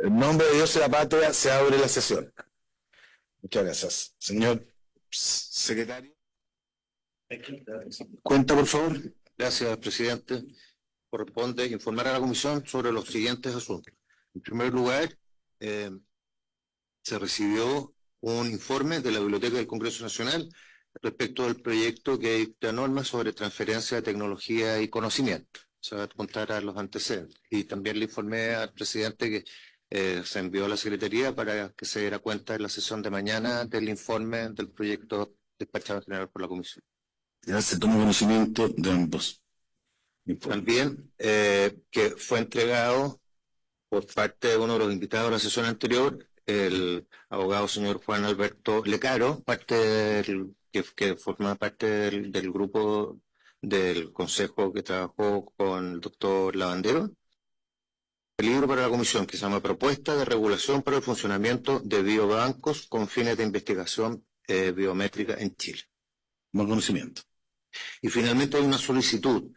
En nombre de Dios y la patria se abre la sesión. Muchas gracias. Señor secretario. Cuenta, por favor. Gracias, presidente. Corresponde informar a la comisión sobre los siguientes asuntos. En primer lugar, se recibió un informe de la Biblioteca del Congreso Nacional respecto del proyecto que dicta normas sobre transferencia de tecnología y conocimiento. Se va a contar a los antecedentes. Y también le informé al presidente que se envió a la Secretaría para que se diera cuenta en la sesión de mañana del informe del proyecto despachado en general por la comisión. Ya se tomó conocimiento de ambos. También que fue entregado por parte de uno de los invitados a la sesión anterior, el abogado señor Juan Alberto Lecaro, que forma parte del grupo del consejo que trabajó con el doctor Lavandero, el libro para la comisión que se llama Propuesta de Regulación para el Funcionamiento de Biobancos con fines de investigación biométrica en Chile. Más conocimiento. Y finalmente hay una solicitud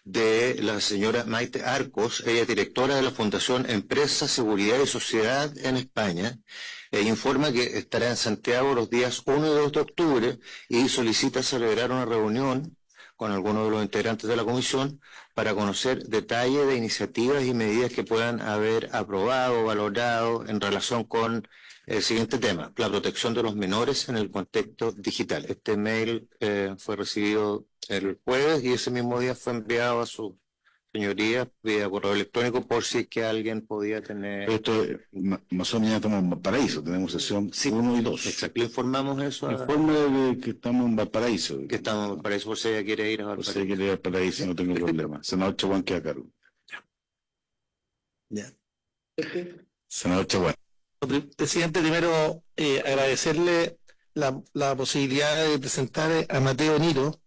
de la señora Maite Arcos, ella es directora de la Fundación Empresa, Seguridad y Sociedad en España, informa que estará en Santiago los días 1 y 2 de octubre y solicita celebrar una reunión con algunos de los integrantes de la comisión para conocer detalles de iniciativas y medidas que puedan haber aprobado o valorado en relación con el siguiente tema, la protección de los menores en el contexto digital. Este mail fue recibido el jueves y ese mismo día fue enviado a su señoría vía correo electrónico por si es que alguien podía tener... Esto, más o menos estamos en Valparaíso, tenemos sesión 1 y 2. Exacto, le informamos eso. Informe de que estamos en Valparaíso. Que estamos en Valparaíso, por si ella quiere ir a Valparaíso. Por si ella quiere ir a Valparaíso, no tengo problema. Senador Chaguán queda a cargo. Ya. Senador Chaguán. Presidente, primero agradecerle la posibilidad de presentar a Mateo Niro,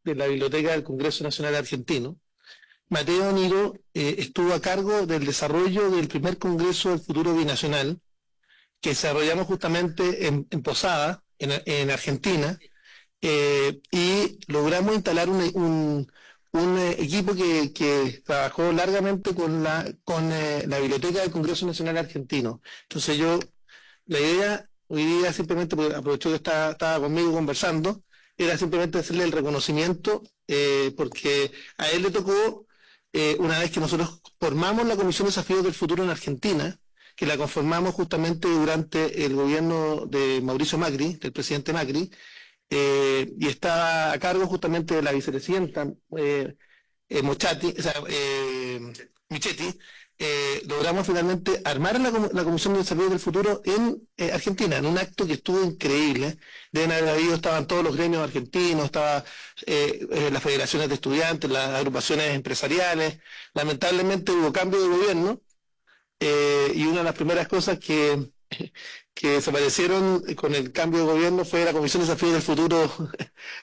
de la Biblioteca del Congreso Nacional Argentino. Mateo Niro estuvo a cargo del desarrollo del primer Congreso del Futuro Binacional, que desarrollamos justamente en Posada, en Argentina, y logramos instalar un equipo que trabajó largamente con la Biblioteca del Congreso Nacional Argentino. Entonces la idea, hoy día simplemente, porque aprovecho que estaba conmigo conversando, era simplemente hacerle el reconocimiento, porque a él le tocó, una vez que nosotros formamos la Comisión de Desafíos del Futuro en Argentina, que la conformamos justamente durante el gobierno de Mauricio Macri, del presidente Macri, y estaba a cargo justamente de la vicepresidenta Michetti. Logramos finalmente armar la Comisión de Desarrollo del Futuro en Argentina, en un acto que estuvo increíble. Deben haber habido, estaban todos los gremios argentinos, estaban las federaciones de estudiantes, las agrupaciones empresariales. Lamentablemente hubo cambio de gobierno, y una de las primeras cosas que desaparecieron con el cambio de gobierno fue la Comisión de Desafíos del Futuro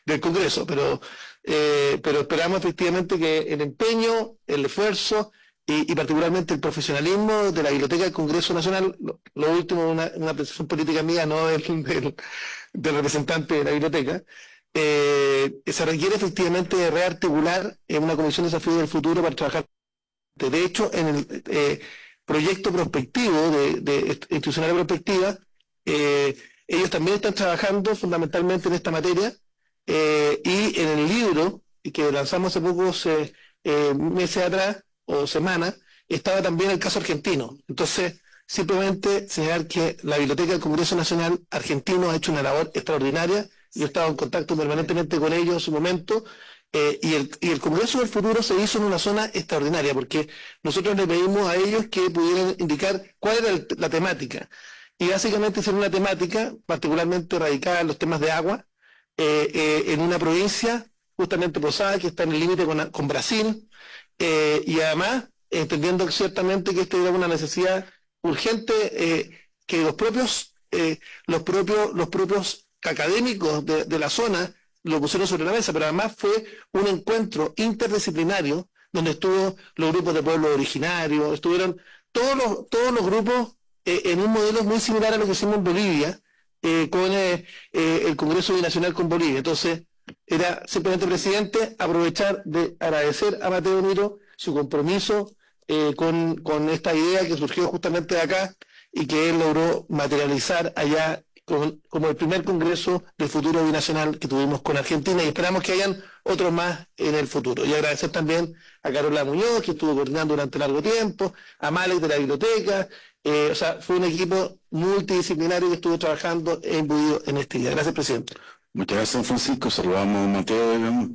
del Congreso, pero esperamos efectivamente que el empeño, el esfuerzo y particularmente el profesionalismo de la Biblioteca del Congreso Nacional, lo último, una apreciación política mía, no del representante de la biblioteca, se requiere efectivamente de rearticular una Comisión de Desafíos del Futuro para trabajar. De hecho, en el proyecto prospectivo de institucional prospectiva, ellos también están trabajando fundamentalmente en esta materia, y en el libro que lanzamos hace pocos meses atrás o semanas, estaba también el caso argentino. Entonces, simplemente señalar que la Biblioteca del Congreso Nacional Argentino ha hecho una labor extraordinaria. Yo he estado en contacto permanentemente con ellos en su momento, y el Congreso del Futuro se hizo en una zona extraordinaria, porque nosotros le pedimos a ellos que pudieran indicar cuál era la temática. Y básicamente es una temática particularmente radicada en los temas de agua, en una provincia, justamente Posada, que está en el límite con Brasil, y además entendiendo ciertamente que esta era una necesidad urgente, que los propios académicos de la zona lo pusieron sobre la mesa, pero además fue un encuentro interdisciplinario donde estuvo los grupos de pueblos originarios, estuvieron todos los grupos, en un modelo muy similar a lo que hicimos en Bolivia, con el Congreso Binacional con Bolivia. Entonces, era simplemente, presidente, aprovechar de agradecer a Mateo Niro su compromiso con esta idea que surgió justamente de acá y que él logró materializar allá como el primer Congreso del Futuro Binacional que tuvimos con Argentina, y esperamos que hayan otros más en el futuro. Y agradecer también a Carola Muñoz, que estuvo coordinando durante largo tiempo, a Malek de la biblioteca. O sea, fue un equipo multidisciplinario que estuvo trabajando e imbuido en este día. Gracias, presidente. Muchas gracias, don Francisco. Saludamos a Mateo, digamos,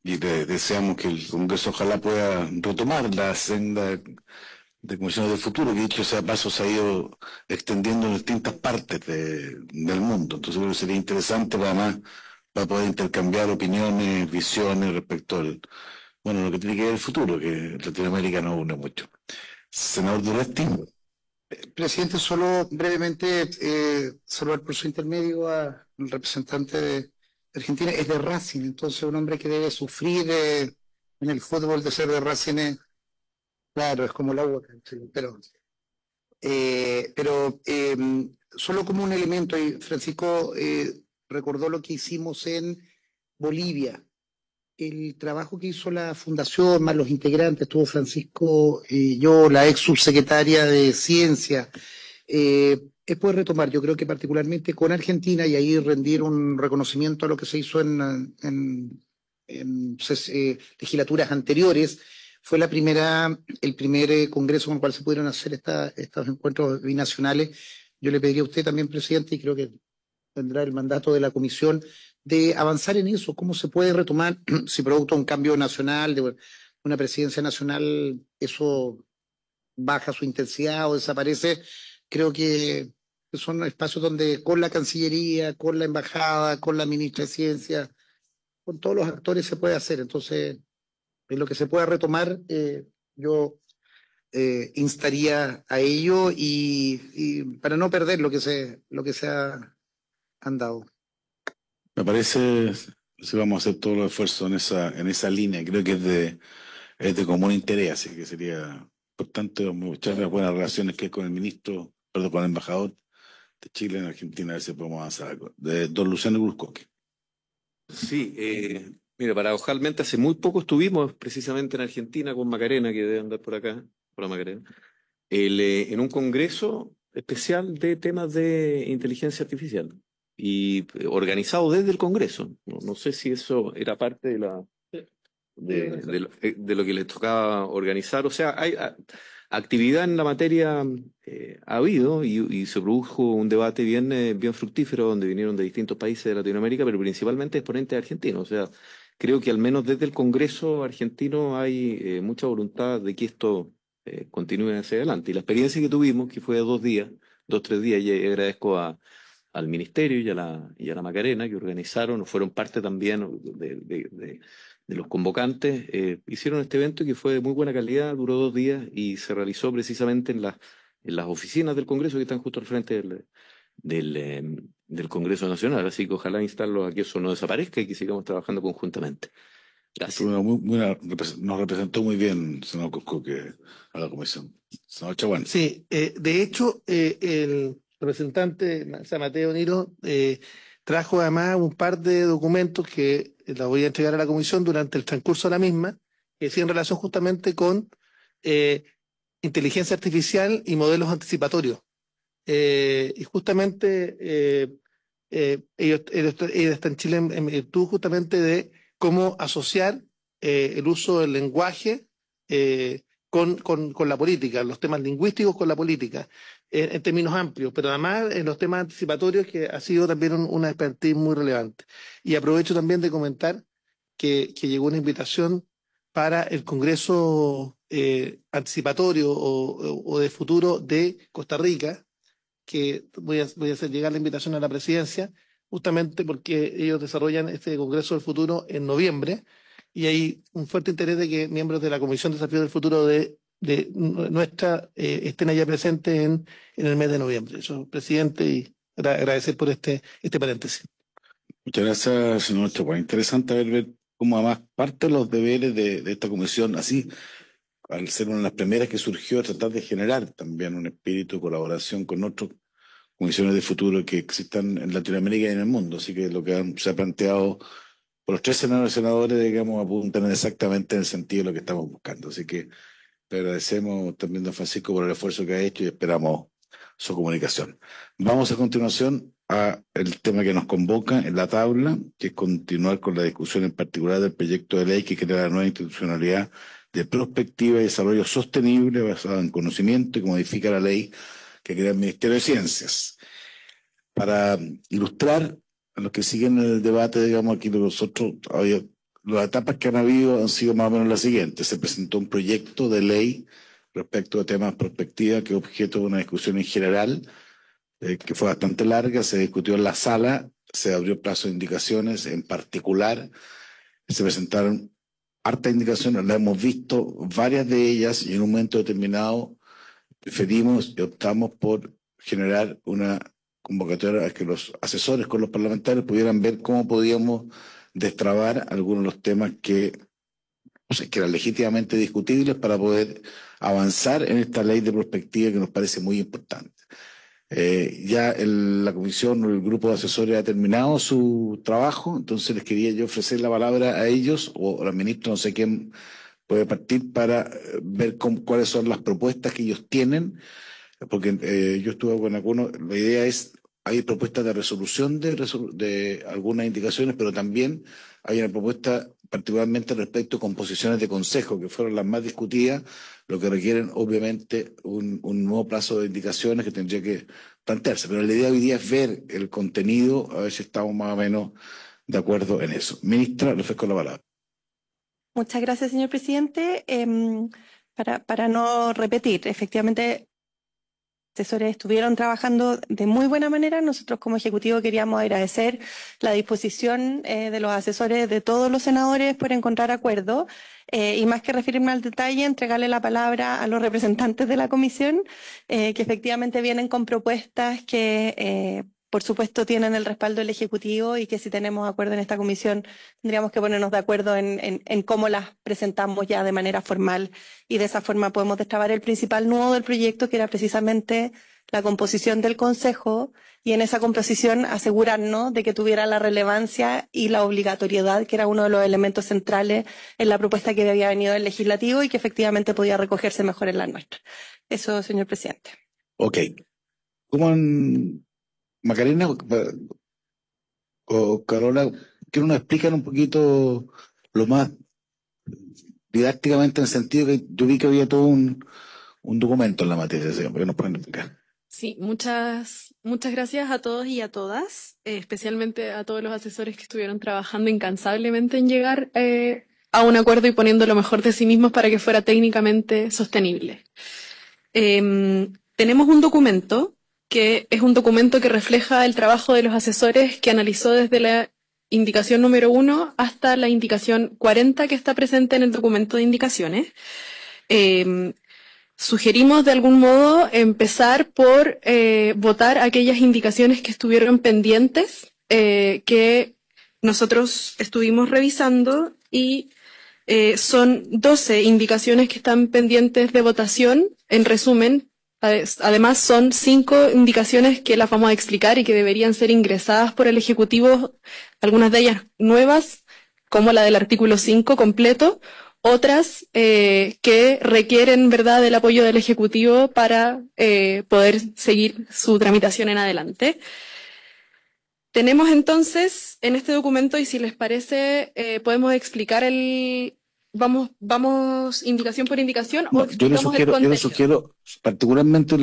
y deseamos que el Congreso ojalá pueda retomar la senda de comisiones del futuro, que dicho sea paso se ha ido extendiendo en distintas partes del mundo. Entonces creo que sería interesante además para poder intercambiar opiniones, visiones respecto al, bueno, lo que tiene que ver el futuro, que Latinoamérica nos une mucho. Senador Duresti. Presidente, solo brevemente saludar por su intermedio al representante de Argentina. Es de Racing, entonces un hombre que debe sufrir en el fútbol de ser de Racing es, claro, es como el agua, pero solo como un elemento, y Francisco recordó lo que hicimos en Bolivia. El trabajo que hizo la fundación, más los integrantes, estuvo Francisco, yo, la ex subsecretaria de Ciencia, es poder retomar, yo creo que particularmente con Argentina, y ahí rendir un reconocimiento a lo que se hizo en legislaturas anteriores. Fue el primer congreso con el cual se pudieron hacer estos encuentros binacionales. Yo le pediría a usted también, presidente, y creo que tendrá el mandato de la comisión, de avanzar en eso, cómo se puede retomar, si producto de un cambio nacional, de una presidencia nacional, eso baja su intensidad o desaparece. Creo que son espacios donde con la Cancillería, con la Embajada, con la Ministra de Ciencia, con todos los actores se puede hacer. Entonces, en lo que se pueda retomar, yo instaría a ello y para no perder lo que se ha andado. Me parece que vamos a hacer todos los esfuerzos en esa línea. Creo que es de común interés, así que sería importante muchas las buenas relaciones que hay con el ministro, perdón, con el embajador de Chile en Argentina, a ver si podemos avanzar algo. De don Luciano Bruscoque. Sí, mira, paradojalmente hace muy poco estuvimos precisamente en Argentina con Macarena, que debe andar por acá, por la Macarena, en un congreso especial de temas de inteligencia artificial y organizado desde el Congreso. No sé si eso era parte de lo que les tocaba organizar. O sea, hay actividad en la materia, ha habido y se produjo un debate bien fructífero donde vinieron de distintos países de Latinoamérica, pero principalmente exponentes argentinos. O sea, creo que al menos desde el Congreso argentino hay mucha voluntad de que esto continúe hacia adelante. Y la experiencia que tuvimos, que fue de 2, 3 días, y agradezco al Ministerio y a la Macarena, que organizaron, o fueron parte también de los convocantes, hicieron este evento que fue de muy buena calidad, duró 2 días y se realizó precisamente en las oficinas del Congreso que están justo al frente del Congreso Nacional. Así que ojalá instarlo a que eso no desaparezca y que sigamos trabajando conjuntamente. Gracias. Nos representó muy bien, senador Bruscoque, a la comisión. Senador Chaguán. Sí, de hecho, el representante San Mateo Niro trajo además un par de documentos que la voy a entregar a la comisión durante el transcurso de la misma, que sí en relación justamente con inteligencia artificial y modelos anticipatorios. Y justamente ellos están en Chile en virtud justamente de cómo asociar el uso del lenguaje con la política, los temas lingüísticos con la política, en términos amplios, pero además en los temas anticipatorios, que ha sido también una expertise muy relevante. Y aprovecho también de comentar que llegó una invitación para el Congreso anticipatorio o de futuro de Costa Rica, que voy a hacer llegar la invitación a la presidencia, justamente porque ellos desarrollan este Congreso del Futuro en noviembre, y hay un fuerte interés de que miembros de la Comisión de Desafíos del Futuro de nuestra estén allá presentes en el mes de noviembre. Eso, presidente, y agradecer por este paréntesis. Muchas gracias, señor Chaguán. Interesante ver cómo además parte de los deberes de esta comisión, así, al ser una de las primeras que surgió, tratar de generar también un espíritu de colaboración con otras comisiones de futuro que existan en Latinoamérica y en el mundo. Así que lo que se ha planteado por los 3 senadores, digamos, apuntan exactamente en el sentido de lo que estamos buscando. Así que Le agradecemos también a don Francisco por el esfuerzo que ha hecho y esperamos su comunicación. Vamos a continuación a el tema que nos convoca en la tabla, que es continuar con la discusión en particular del proyecto de ley que crea la nueva institucionalidad de prospectiva y desarrollo sostenible basada en conocimiento y que modifica la ley que crea el Ministerio de Ciencias. Para ilustrar a los que siguen el debate, digamos, aquí nosotros, las etapas que han habido han sido más o menos las siguientes. Se presentó un proyecto de ley respecto a temas de prospectiva que es objeto de una discusión en general, que fue bastante larga, se discutió en la sala, se abrió plazo de indicaciones, en particular se presentaron hartas indicaciones, las hemos visto, varias de ellas, y en un momento determinado preferimos y optamos por generar una convocatoria a que los asesores con los parlamentarios pudieran ver cómo podíamos destrabar algunos de los temas que eran legítimamente discutibles para poder avanzar en esta ley de prospectiva que nos parece muy importante. Ya la comisión o el grupo de asesores ha terminado su trabajo, entonces les quería yo ofrecer la palabra a ellos o al ministro, no sé quién puede partir para ver cuáles son las propuestas que ellos tienen, porque yo estuve con algunos, la idea es, hay propuestas de resolución de algunas indicaciones, pero también hay una propuesta particularmente respecto a composiciones de consejo, que fueron las más discutidas, lo que requieren obviamente un nuevo plazo de indicaciones que tendría que plantearse. Pero la idea hoy día es ver el contenido, a ver si estamos más o menos de acuerdo en eso. Ministra, le ofrezco la palabra. Muchas gracias, señor presidente. Para no repetir, efectivamente, asesores estuvieron trabajando de muy buena manera. Nosotros como Ejecutivo queríamos agradecer la disposición de los asesores de todos los senadores por encontrar acuerdo y más que referirme al detalle, entregarle la palabra a los representantes de la comisión que efectivamente vienen con propuestas que por supuesto tienen el respaldo del Ejecutivo y que si tenemos acuerdo en esta comisión tendríamos que ponernos de acuerdo en cómo las presentamos ya de manera formal y de esa forma podemos destrabar el principal nudo del proyecto, que era precisamente la composición del Consejo y en esa composición asegurarnos de que tuviera la relevancia y la obligatoriedad, que era uno de los elementos centrales en la propuesta que había venido del Legislativo y que efectivamente podía recogerse mejor en la nuestra. Eso, señor presidente. Ok. Macarena o Carola, que nos explican un poquito lo más didácticamente en el sentido que yo vi que había todo un documento en la materia, que nos pueden explicar. Sí, muchas gracias a todos y a todas, especialmente a todos los asesores que estuvieron trabajando incansablemente en llegar a un acuerdo y poniendo lo mejor de sí mismos para que fuera técnicamente sostenible. Tenemos un documento que es un documento que refleja el trabajo de los asesores que analizó desde la indicación número 1 hasta la indicación 40 que está presente en el documento de indicaciones. Sugerimos de algún modo empezar por votar aquellas indicaciones que estuvieron pendientes, que nosotros estuvimos revisando y son 12 indicaciones que están pendientes de votación. En resumen, además son 5 indicaciones que las vamos a explicar y que deberían ser ingresadas por el Ejecutivo, algunas de ellas nuevas, como la del artículo 5 completo, otras que requieren, ¿verdad?, del apoyo del Ejecutivo para poder seguir su tramitación en adelante. Tenemos entonces en este documento, y si les parece, podemos explicar Vamos indicación por indicación o yo les sugiero particularmente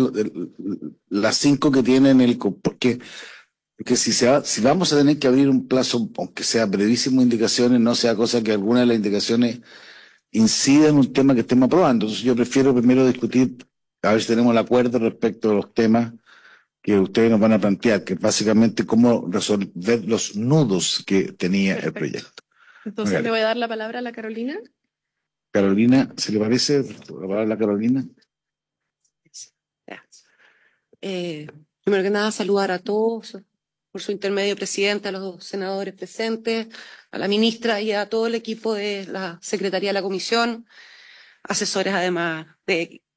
las 5 que tienen porque si vamos a tener que abrir un plazo, aunque sea brevísimo, indicaciones, no sea cosa que alguna de las indicaciones incida en un tema que estemos aprobando. Entonces yo prefiero primero discutir, a ver si tenemos el acuerdo respecto a los temas que ustedes nos van a plantear, que básicamente cómo resolver los nudos que tenía el proyecto. Entonces le voy a dar la palabra a la Carolina. Carolina, ¿se le parece la palabra a la Carolina? Primero que nada, saludar a todos, por su intermedio, presidente, a los senadores presentes, a la ministra y a todo el equipo de la Secretaría de la Comisión, asesores además,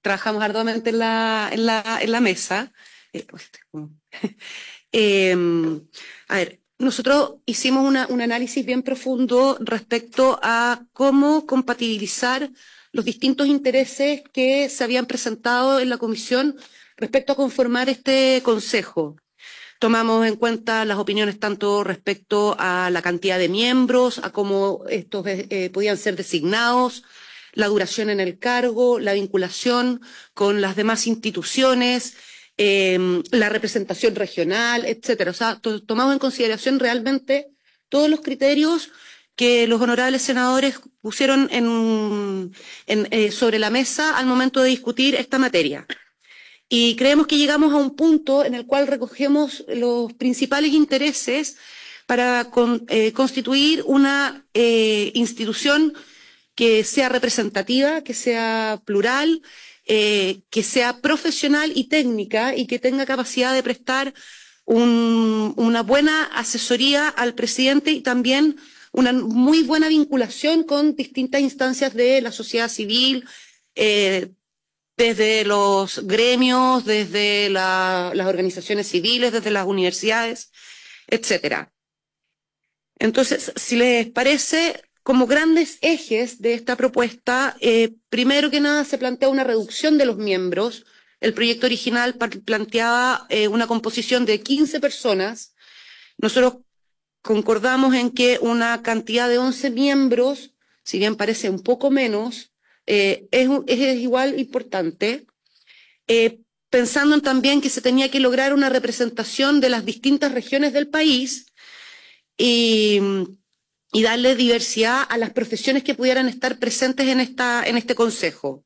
trabajamos arduamente en la mesa. A ver, nosotros hicimos un análisis bien profundo respecto a cómo compatibilizar los distintos intereses que se habían presentado en la comisión respecto a conformar este consejo. Tomamos en cuenta las opiniones tanto respecto a la cantidad de miembros, a cómo estos podían ser designados, la duración en el cargo, la vinculación con las demás instituciones, la representación regional, etcétera. O sea, tomamos en consideración realmente todos los criterios que los honorables senadores pusieron sobre la mesa al momento de discutir esta materia. Y creemos que llegamos a un punto en el cual recogemos los principales intereses para constituir una institución que sea representativa, que sea plural, que sea profesional y técnica y que tenga capacidad de prestar una buena asesoría al presidente y también una muy buena vinculación con distintas instancias de la sociedad civil, desde los gremios, desde las organizaciones civiles, desde las universidades, etcétera. Entonces, si les parece, como grandes ejes de esta propuesta, primero que nada se plantea una reducción de los miembros. El proyecto original planteaba una composición de 15 personas. Nosotros concordamos en que una cantidad de 11 miembros, si bien parece un poco menos, es igual importante, pensando también que se tenía que lograr una representación de las distintas regiones del país y darle diversidad a las profesiones que pudieran estar presentes en este consejo.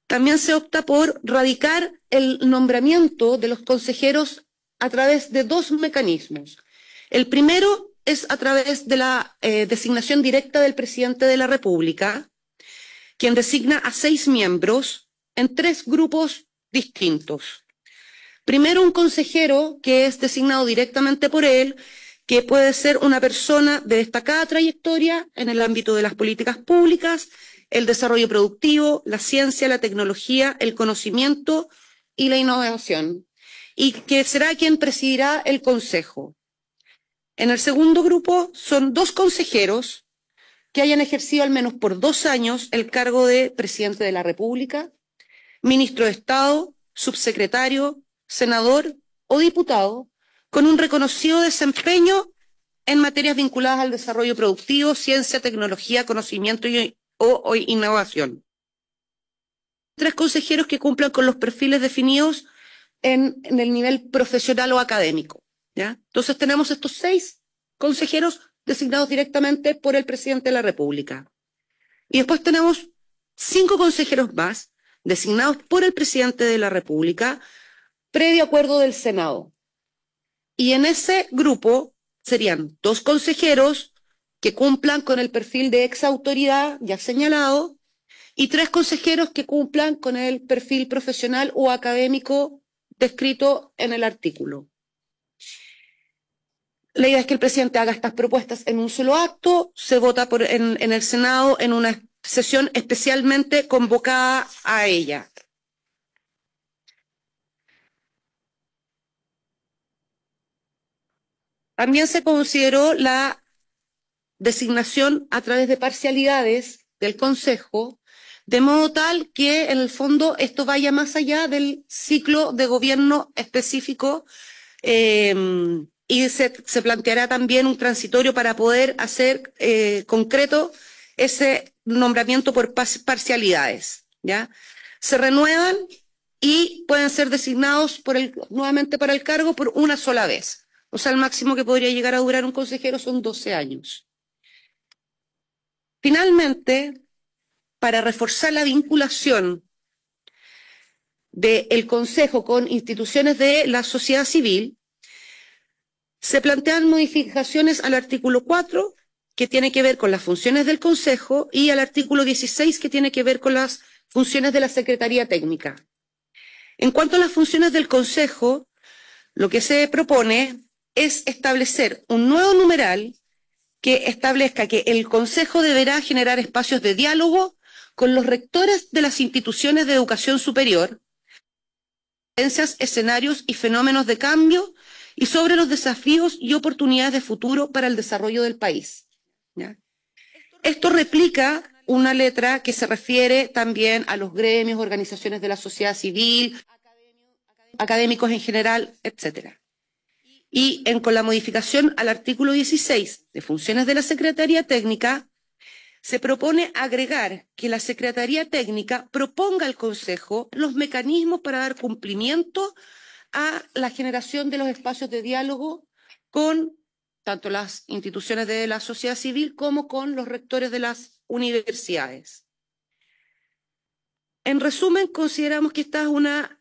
También se opta por radicar el nombramiento de los consejeros a través de dos mecanismos. El primero es a través de la designación directa del presidente de la República, quien designa a 6 miembros en 3 grupos distintos. Primero, un consejero que es designado directamente por él, que puede ser una persona de destacada trayectoria en el ámbito de las políticas públicas, el desarrollo productivo, la ciencia, la tecnología, el conocimiento y la innovación, y que será quien presidirá el consejo. En el segundo grupo son 2 consejeros que hayan ejercido al menos por 2 años el cargo de presidente de la República, ministro de Estado, subsecretario, senador o diputado, con un reconocido desempeño en materias vinculadas al desarrollo productivo, ciencia, tecnología, conocimiento o innovación. 3 consejeros que cumplan con los perfiles definidos en el nivel profesional o académico, ¿ya? Entonces tenemos estos 6 consejeros designados directamente por el presidente de la República. Y después tenemos 5 consejeros más designados por el presidente de la República, previo acuerdo del Senado. Y en ese grupo serían 2 consejeros que cumplan con el perfil de exautoridad ya señalado y 3 consejeros que cumplan con el perfil profesional o académico descrito en el artículo. La idea es que el presidente haga estas propuestas en un solo acto, se vota en el Senado en una sesión especialmente convocada a ella. También se consideró la designación a través de parcialidades del Consejo, de modo tal que en el fondo esto vaya más allá del ciclo de gobierno específico y se planteará también un transitorio para poder hacer concreto ese nombramiento por parcialidades, ¿ya? Se renuevan y pueden ser designados nuevamente para el cargo por una sola vez. O sea, el máximo que podría llegar a durar un consejero son 12 años. Finalmente, para reforzar la vinculación del Consejo con instituciones de la sociedad civil, se plantean modificaciones al artículo 4, que tiene que ver con las funciones del Consejo, y al artículo 16, que tiene que ver con las funciones de la Secretaría Técnica. En cuanto a las funciones del Consejo, lo que se propone es establecer un nuevo numeral que establezca que el Consejo deberá generar espacios de diálogo con los rectores de las instituciones de educación superior, tendencias, escenarios y fenómenos de cambio y sobre los desafíos y oportunidades de futuro para el desarrollo del país, ¿ya? Esto replica una letra que se refiere también a los gremios, organizaciones de la sociedad civil, académicos en general, etcétera. Y con la modificación al artículo 16 de funciones de la Secretaría Técnica, se propone agregar que la Secretaría Técnica proponga al Consejo los mecanismos para dar cumplimiento a la generación de los espacios de diálogo con tanto las instituciones de la sociedad civil como con los rectores de las universidades. En resumen, consideramos que esta es una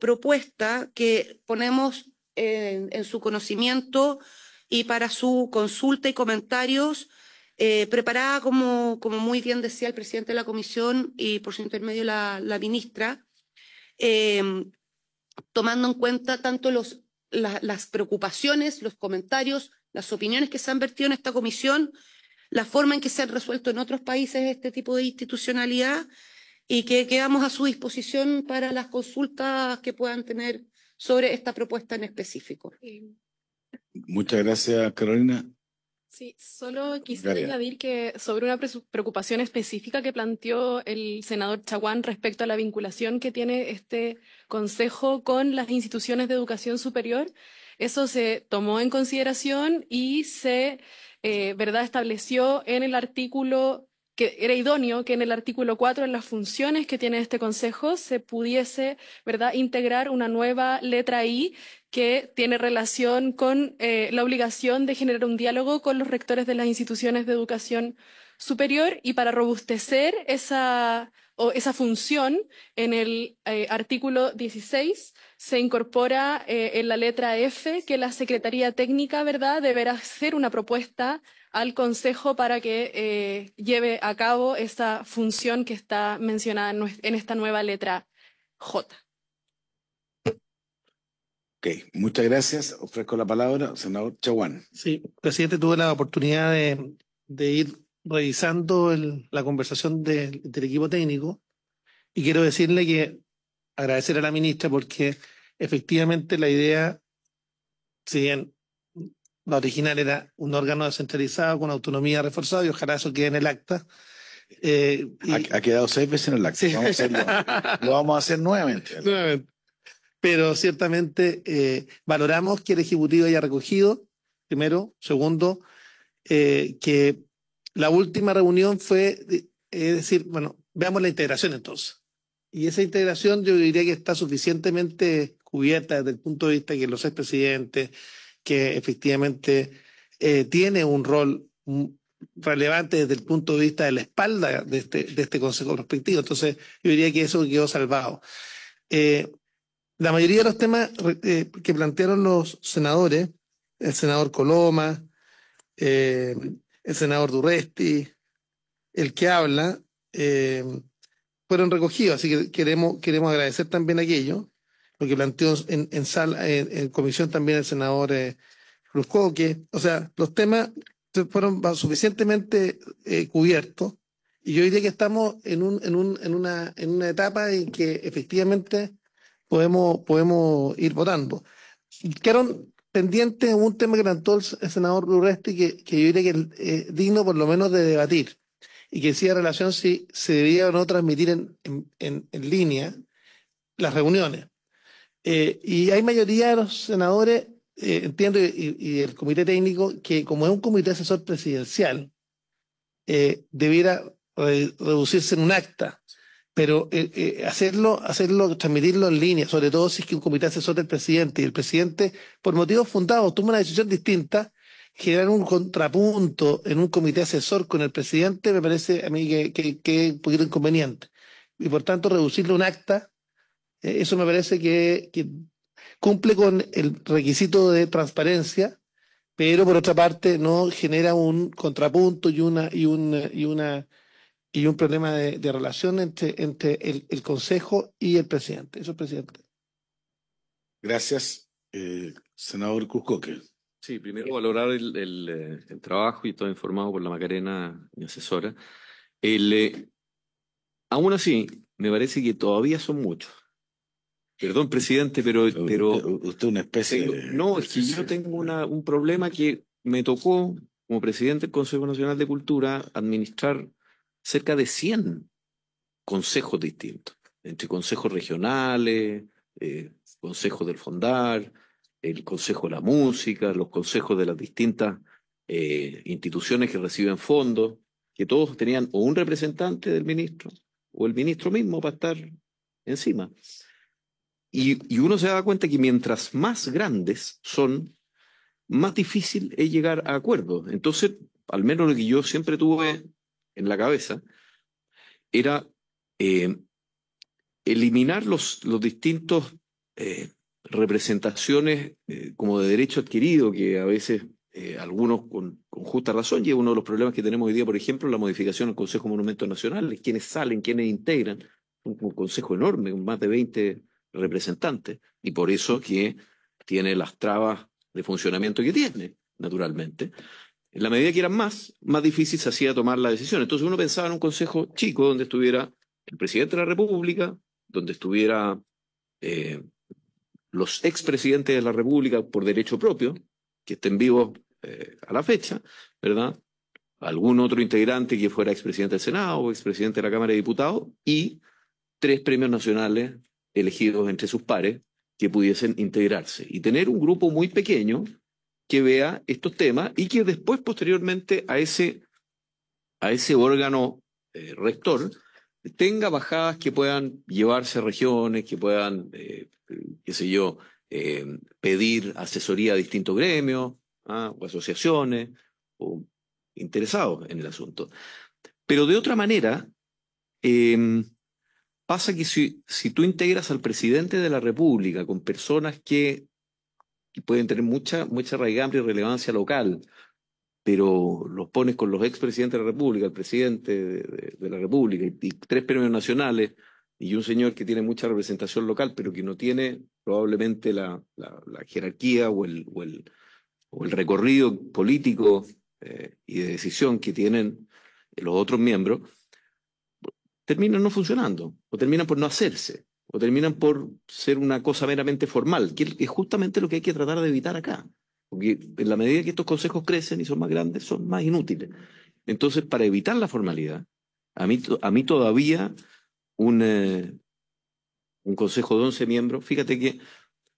propuesta que ponemos en su conocimiento y para su consulta y comentarios, preparada como muy bien decía el presidente de la comisión y por su intermedio la ministra, tomando en cuenta tanto las preocupaciones, los comentarios, las opiniones que se han vertido en esta comisión, la forma en que se han resuelto en otros países este tipo de institucionalidad y que quedamos a su disposición para las consultas que puedan tener sobre esta propuesta en específico. Muchas gracias, Carolina. Sí, solo quisiera Gabriela. añadir que sobre una preocupación específica que planteó el senador Chaguán respecto a la vinculación que tiene este Consejo con las instituciones de educación superior, eso se tomó en consideración y se estableció en el artículo que era idóneo que en el artículo 4, en las funciones que tiene este Consejo, se pudiese integrar una nueva letra I que tiene relación con la obligación de generar un diálogo con los rectores de las instituciones de educación superior y para robustecer esa función en el artículo 16 se incorpora en la letra F que la Secretaría Técnica deberá hacer una propuesta al Consejo para que lleve a cabo esa función que está mencionada en esta nueva letra J. Ok, muchas gracias. Ofrezco la palabra, senador Chaguán. Sí, presidente, tuve la oportunidad de ir revisando la conversación del equipo técnico y quiero decirle que agradecer a la ministra porque efectivamente la idea, si bien la original era un órgano descentralizado con autonomía reforzada y ojalá eso quede en el acta. Ha quedado 6 veces en el acta. Sí. Lo vamos a hacer nuevamente. Nuevamente. Pero ciertamente valoramos que el Ejecutivo haya recogido, primero. Segundo, que la última reunión fue decir, bueno, veamos la integración entonces. Y esa integración yo diría que está suficientemente cubierta desde el punto de vista que los expresidentes, que efectivamente tiene un rol relevante desde el punto de vista de la espalda de este Consejo respectivo. Entonces yo diría que eso quedó salvado. La mayoría de los temas que plantearon los senadores, el senador Coloma, el senador Durresti, el que habla, fueron recogidos, así que queremos agradecer también aquello, lo que planteó en comisión también el senador Cruzcoque. O sea, los temas fueron suficientemente cubiertos y yo diría que estamos en una etapa en que efectivamente podemos ir votando. Quedaron pendientes un tema que planteó el senador Durresti que yo diría que es digno por lo menos de debatir y que decía relación si se debía o no transmitir en línea las reuniones. Y hay mayoría de los senadores, entiendo, y el comité técnico, que como es un comité asesor presidencial, debiera reducirse en un acta, pero transmitirlo en línea, sobre todo si es que un comité asesor del presidente y el presidente, por motivos fundados, toma una decisión distinta, generar un contrapunto en un comité asesor con el presidente me parece a mí que es un poquito inconveniente. Y por tanto, reducirlo a un acta, eso me parece que cumple con el requisito de transparencia, pero por otra parte no genera un contrapunto y un problema de relación entre el Consejo y el presidente. Eso, presidente. Gracias, senador Cruzcoque. Sí, primero valorar el trabajo y todo informado por la Macarena, mi asesora. Aún así, me parece que todavía son muchos. Perdón, presidente, pero usted es una especie de... No, es que yo tengo un problema que me tocó, como presidente del Consejo Nacional de Cultura, administrar cerca de 100 consejos distintos, entre consejos regionales, consejos del Fondar, el Consejo de la Música, los consejos de las distintas instituciones que reciben fondos, que todos tenían o un representante del ministro o el ministro mismo para estar encima. Y uno se da cuenta que mientras más grandes son, más difícil es llegar a acuerdos. Entonces, al menos lo que yo siempre tuve en la cabeza era eliminar los distintos representaciones como de derecho adquirido, que a veces algunos con justa razón, y es uno de los problemas que tenemos hoy día, por ejemplo, la modificación del Consejo de Monumentos Nacionales, quienes salen, quienes integran, un consejo enorme, con más de 20 representantes, y por eso que tiene las trabas de funcionamiento que tiene, naturalmente. En la medida que eran más difícil se hacía tomar la decisión. Entonces uno pensaba en un consejo chico donde estuviera el presidente de la República, donde estuviera los expresidentes de la República por derecho propio, que estén vivos a la fecha, ¿verdad? Algún otro integrante que fuera expresidente del Senado o expresidente de la Cámara de Diputados, y 3 premios nacionales elegidos entre sus pares que pudiesen integrarse. Y tener un grupo muy pequeño que vea estos temas y que después, posteriormente, a ese órgano rector, tenga bajadas que puedan llevarse a regiones, que puedan, qué sé yo, pedir asesoría a distintos gremios o asociaciones o interesados en el asunto. Pero de otra manera, pasa que si tú integras al presidente de la República con personas que pueden tener mucha raigambre y relevancia local, pero los pones con los expresidentes de la República, el presidente de la República y 3 premios nacionales y un señor que tiene mucha representación local, pero que no tiene probablemente la jerarquía o el recorrido político y de decisión que tienen los otros miembros, terminan no funcionando, o terminan por no hacerse, o terminan por ser una cosa meramente formal, que es justamente lo que hay que tratar de evitar acá. Porque en la medida que estos consejos crecen y son más grandes, son más inútiles. Entonces, para evitar la formalidad, a mí todavía un consejo de 11 miembros, fíjate que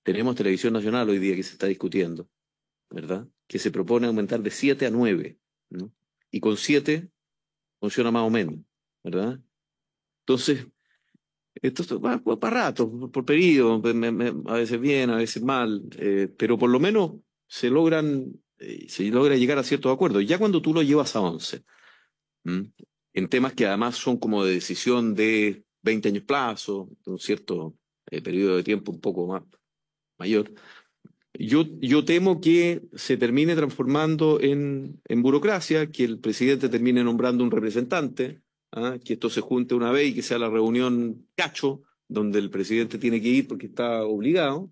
tenemos Televisión Nacional hoy día que se está discutiendo, ¿verdad? Que se propone aumentar de 7 a 9, ¿no? Y con 7 funciona más o menos, ¿verdad? Entonces, esto va para rato, por periodo, a veces bien, a veces mal, pero por lo menos se logra llegar a ciertos acuerdos. Ya cuando tú lo llevas a 11, en temas que además son como de decisión de 20 años plazo, de un cierto periodo de tiempo un poco más mayor, yo temo que se termine transformando en burocracia, que el presidente termine nombrando un representante, que esto se junte una vez y que sea la reunión cacho, donde el presidente tiene que ir porque está obligado,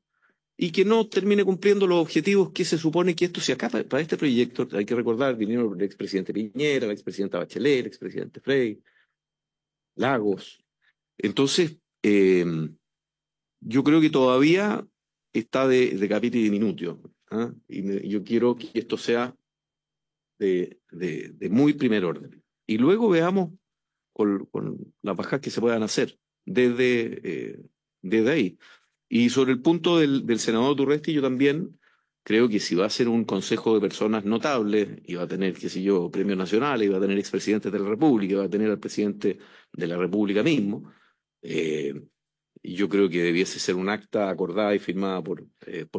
y que no termine cumpliendo los objetivos que se supone que esto, si acá para este proyecto, hay que recordar, vinieron el expresidente Piñera, la expresidenta Bachelet, el expresidente Frey, Lagos. Entonces, yo creo que todavía está de capite diminutio, y yo quiero que esto sea de muy primer orden. Y luego veamos con las bajas que se puedan hacer desde ahí. Y sobre el punto del senador Durresti, yo también creo que si va a ser un consejo de personas notables, y va a tener, qué sé yo, premios nacionales, y va a tener expresidentes de la República, y va a tener al presidente de la República mismo, yo creo que debiese ser un acta acordada y firmada por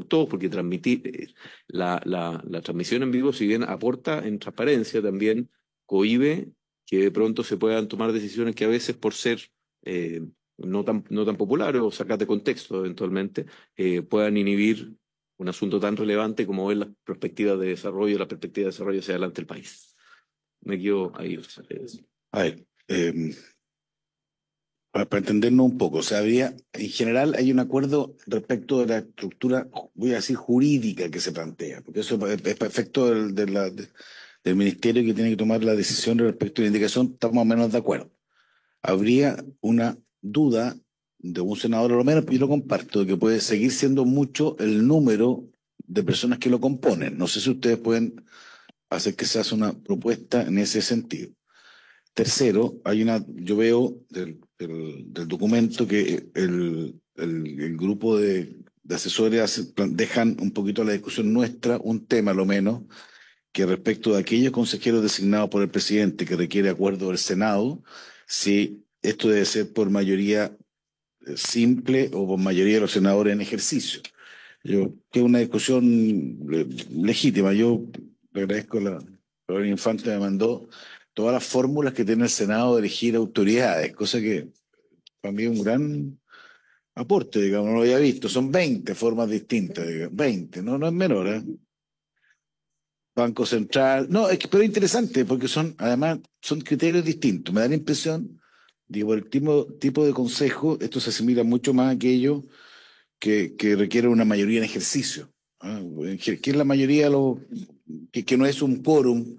todos, porque transmitir la transmisión en vivo, si bien aporta en transparencia, también cohíbe que de pronto se puedan tomar decisiones que a veces por ser no tan populares o sacar de contexto eventualmente, puedan inhibir un asunto tan relevante como es la perspectiva de desarrollo hacia adelante del país. Me quedo ahí. A ver, para entendernos un poco, o sea, en general hay un acuerdo respecto de la estructura, voy a decir, jurídica que se plantea, porque eso es efecto del ministerio que tiene que tomar la decisión respecto a la indicación, estamos más o menos de acuerdo. Habría una duda de un senador, a lo menos, pero yo lo comparto, que puede seguir siendo mucho el número de personas que lo componen. No sé si ustedes pueden hacer que se haga una propuesta en ese sentido. Tercero, yo veo del documento que el grupo de asesores dejan un poquito a la discusión nuestra un tema, lo menos, que respecto de aquellos consejeros designados por el presidente que requiere acuerdo del Senado, si esto debe ser por mayoría simple o por mayoría de los senadores en ejercicio. Que es una discusión legítima. Yo le agradezco la Infante me mandó todas las fórmulas que tiene el Senado de elegir autoridades, cosa que para mí es un gran aporte, digamos, no lo había visto. Son 20 formas distintas, digamos, 20, no es menor, ¿eh? Banco Central, no, pero es interesante porque además, son criterios distintos. Me da la impresión, digo, el tipo de consejo, esto se asimila mucho más a aquello que requiere una mayoría en ejercicio. ¿Ah? Que es la mayoría, que no es un quórum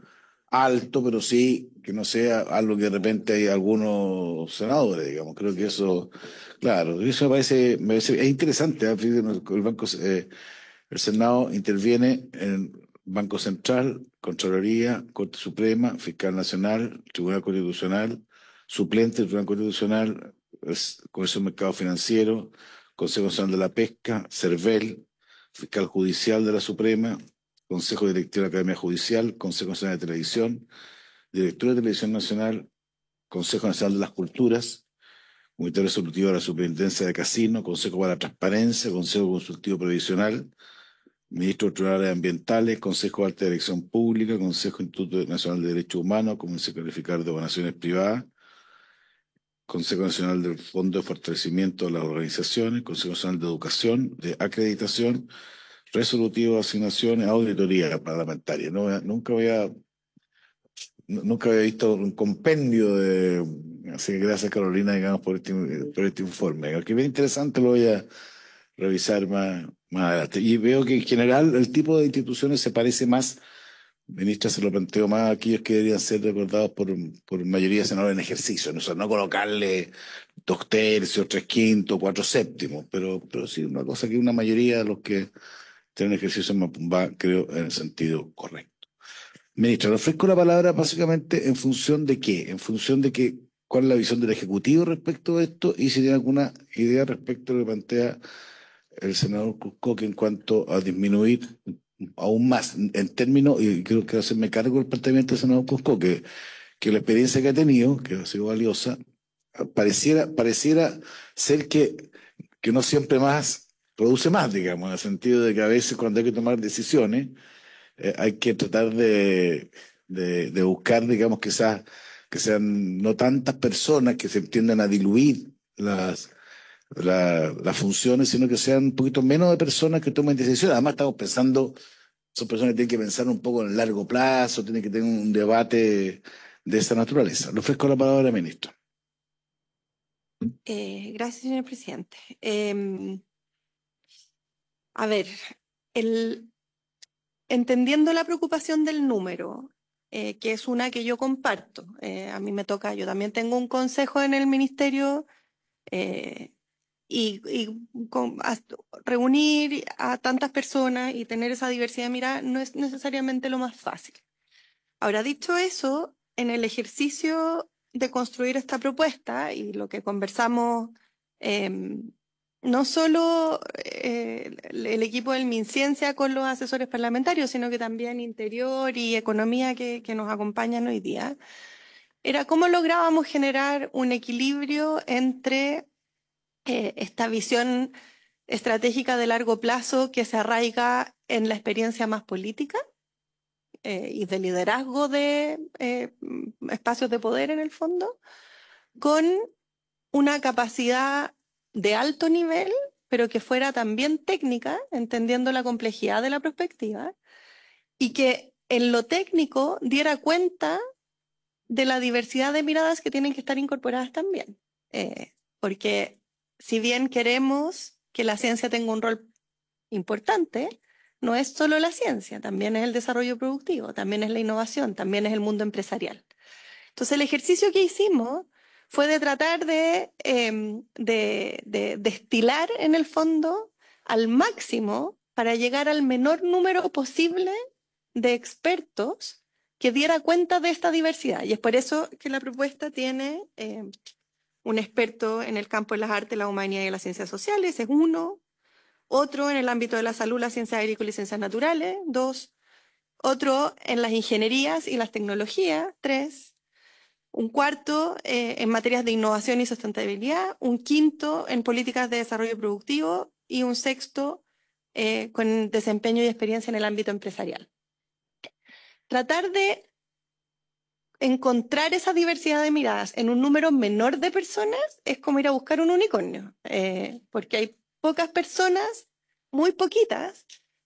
alto, pero sí que no sea algo que de repente hay algunos senadores, digamos. Creo que eso, claro, eso es interesante. ¿Eh? El Senado interviene en Banco Central, Contraloría, Corte Suprema, Fiscal Nacional, Tribunal Constitucional, suplente del Tribunal Constitucional, Comercio del Mercado Financiero, Consejo Nacional de la Pesca, CERVEL, Fiscal Judicial de la Suprema, Consejo Directivo de la Academia Judicial, Consejo Nacional de Televisión, Director de Televisión Nacional, Consejo Nacional de las Culturas, Comité Resolutivo de la Superintendencia de Casino, Consejo para la Transparencia, Consejo Consultivo Previsional, Ministro de Tribunales Ambientales, Consejo de Alta Dirección Pública, Consejo Instituto Nacional de Derechos Humanos, Consejo Calificar de Donaciones Privadas, Consejo Nacional del Fondo de Fortalecimiento de las Organizaciones, Consejo Nacional de Educación, de Acreditación, Resolutivo de Asignaciones, Auditoría Parlamentaria. Nunca había visto un compendio así que gracias Carolina, digamos, por este informe. Que bien interesante, lo voy a revisar más adelante. Y veo que en general el tipo de instituciones se parece más, ministra, se lo planteo más a aquellos que deberían ser recordados por mayoría de senadores en ejercicio, ¿no? O sea, no colocarle 2/3, 3/5, 4/7, pero sí una cosa que una mayoría de los que tienen ejercicio va, creo, en el sentido correcto. Ministra, le ofrezco la palabra básicamente en función de qué, cuál es la visión del Ejecutivo respecto a esto y si tiene alguna idea respecto a lo que plantea el senador Cruzcoque en cuanto a disminuir aún más en términos, y creo que hacerme cargo del planteamiento del senador Cruzcoque, que la experiencia que ha tenido, que ha sido valiosa, pareciera ser que no siempre más produce más, digamos, en el sentido de que a veces cuando hay que tomar decisiones, hay que tratar de buscar, digamos, que sean no tantas personas que se entiendan a diluir las funciones, sino que sean un poquito menos de personas que tomen decisiones. Además, estamos pensando, son personas que tienen que pensar un poco en el largo plazo, tienen que tener un debate de esa naturaleza. Le ofrezco la palabra, ministro. Gracias, señor presidente. A ver, entendiendo la preocupación del número, que es una que yo comparto, a mí me toca, yo también tengo un consejo en el ministerio y reunir a tantas personas y tener esa diversidad de mirada no es necesariamente lo más fácil. Ahora, dicho eso, en el ejercicio de construir esta propuesta y lo que conversamos, no solo el equipo del MinCiencia con los asesores parlamentarios, sino que también Interior y Economía que nos acompañan hoy día, era cómo lográbamos generar un equilibrio entre esta visión estratégica de largo plazo que se arraiga en la experiencia más política y de liderazgo de espacios de poder en el fondo, con una capacidad de alto nivel, pero que fuera también técnica, entendiendo la complejidad de la perspectiva, y que en lo técnico diera cuenta de la diversidad de miradas que tienen que estar incorporadas también. Porque si bien queremos que la ciencia tenga un rol importante, no es solo la ciencia, también es el desarrollo productivo, también es la innovación, también es el mundo empresarial. Entonces el ejercicio que hicimos fue de tratar de destilar en el fondo al máximo para llegar al menor número posible de expertos que diera cuenta de esta diversidad. Y es por eso que la propuesta tiene un experto en el campo de las artes, la humanidad y las ciencias sociales, es uno. Otro en el ámbito de la salud, las ciencias agrícolas y ciencias naturales, 2. Otro en las ingenierías y las tecnologías, 3. Un cuarto en materias de innovación y sustentabilidad, un quinto en políticas de desarrollo productivo y un sexto con desempeño y experiencia en el ámbito empresarial. Tratar de encontrar esa diversidad de miradas en un número menor de personas es como ir a buscar un unicornio, porque hay pocas personas, muy poquitas,